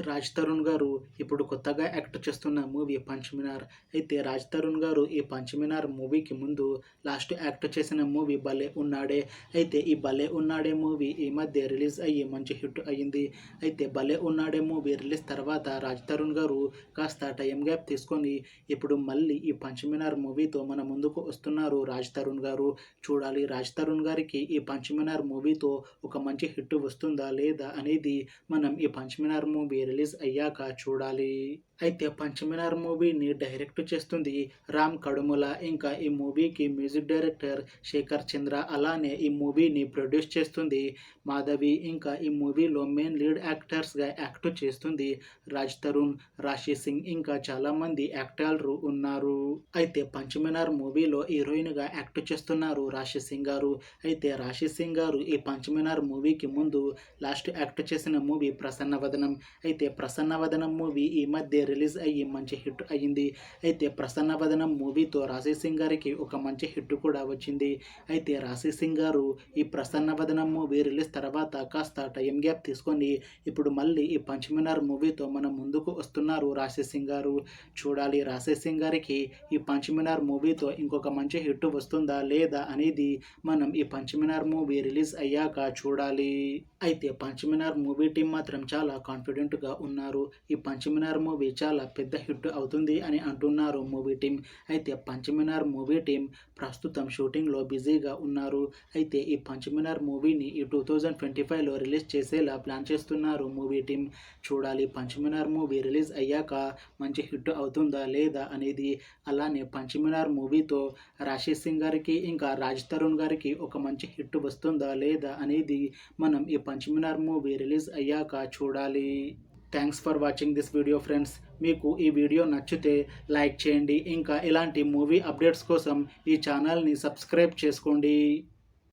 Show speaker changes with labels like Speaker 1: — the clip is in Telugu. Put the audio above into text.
Speaker 1: రాజ్ తరుణ్ గారు ఇప్పుడు కొత్తగా యాక్ట్ చేస్తున్న మూవీ పంచమినార్. అయితే రాజ్ తరుణ్ గారు ఈ పంచమినార్ మూవీకి ముందు లాస్ట్ యాక్ట్ చేసిన మూవీ భలే ఉన్నాడే. అయితే ఈ భలే ఉన్నాడే మూవీ ఈ మధ్య రిలీజ్ అయ్యి మంచి హిట్ అయ్యింది. అయితే భలే ఉన్నాడే మూవీ రిలీజ్ తర్వాత రాజ్ తరుణ్ గారు కాస్త టైం గ్యాప్ తీసుకొని ఇప్పుడు మళ్ళీ ఈ పంచమినార్ మూవీతో మన ముందుకు వస్తున్నారు రాజ్ తరుణ్ గారు. చూడాలి రాజ్ తరుణ్ గారికి ఈ పంచమినార్ మూవీతో ఒక మంచి హిట్ వస్తుందా లేదా అనేది మనం ఈ పంచమినార్ మూవీ రిలీజ్ అయ్యాక చూడాలి. అయితే పంచమినార్ మూవీని డైరెక్ట్ చేస్తుంది రామ్ కడుముల. ఇంకా ఈ మూవీకి మ్యూజిక్ డైరెక్టర్ శేఖర్ చంద్ర. అలానే ఈ మూవీని ప్రొడ్యూస్ చేస్తుంది మాధవి. ఇంకా ఈ మూవీలో మెయిన్ లీడ్ యాక్టర్స్గా యాక్ట్ చేస్తుంది రాజ్ తరుణ్, రాశి సింగ్ ఇంకా చాలామంది యాక్టర్లు ఉన్నారు. అయితే పంచమినార్ మూవీలో హీరోయిన్గా యాక్ట్ చేస్తున్నారు రాశి సింగ్ గారు. అయితే రాశి సింగ్ గారు ఈ పంచమినార్ మూవీకి ముందు లాస్ట్ యాక్ట్ చేసిన మూవీ ప్రసన్నవదనం. అయితే ప్రసన్నవదనం మూవీ ఈ మధ్య రిలీజ్ అయ్యి మంచి హిట్ అయ్యింది. అయితే ప్రసన్నవదనం మూవీతో రాశి సింగ్ గారికి ఒక మంచి హిట్ కూడా వచ్చింది. అయితే రాశి సింగ్ గారు ఈ ప్రసన్నవదనం మూవీ రిలీజ్ తర్వాత కాస్త టైం గ్యాప్ తీసుకొని ఇప్పుడు మళ్ళీ ఈ పంచమినార్ మూవీతో మన ముందుకు వస్తున్నారు రాశి సింగ్ గారు. చూడాలి రాశి సింగ్ గారికి ఈ పంచమినార్ మూవీతో ఇంకొక మంచి హిట్ వస్తుందా లేదా అనేది మనం ఈ పంచమినార్ మూవీ రిలీజ్ అయ్యాక చూడాలి. అయితే పంచమినార్ మూవీ టీం మాత్రం చాలా కాన్ఫిడెంట్గా ఉన్నారు. ఈ పంచమినార్ మూవీ చాలా పెద్ద హిట్ అవుతుంది అని అంటున్నారు మూవీ టీం. అయితే పంచమినార్ మూవీ టీం ప్రస్తుతం షూటింగ్లో బిజీగా ఉన్నారు. అయితే ఈ పంచమినార్ మూవీని ఈ 2025లో రిలీజ్ చేసేలా ప్లాన్ చేస్తున్నారు మూవీ టీం. చూడాలి పంచమినార్ మూవీ రిలీజ్ అయ్యాక మంచి హిట్ అవుతుందా లేదా అనేది. అలానే పంచమినార్ మూవీతో రాశి సింగ్ గారికి ఇంకా రాజ్ తరుణ్ గారికి ఒక మంచి హిట్ వస్తుందా లేదా అనేది మనం ఈ పంచమినార్ మూవీ రిలీజ్ అయ్యాక చూడాలి. Thanks for watching this video friends. మీకు ఈ వీడియో నచ్చితే లైక్ చేయండి. ఇంకా ఇలాంటి మూవీ అప్డేట్స్ కోసం ఈ ఛానల్ని సబ్స్క్రైబ్ చేసుకోండి.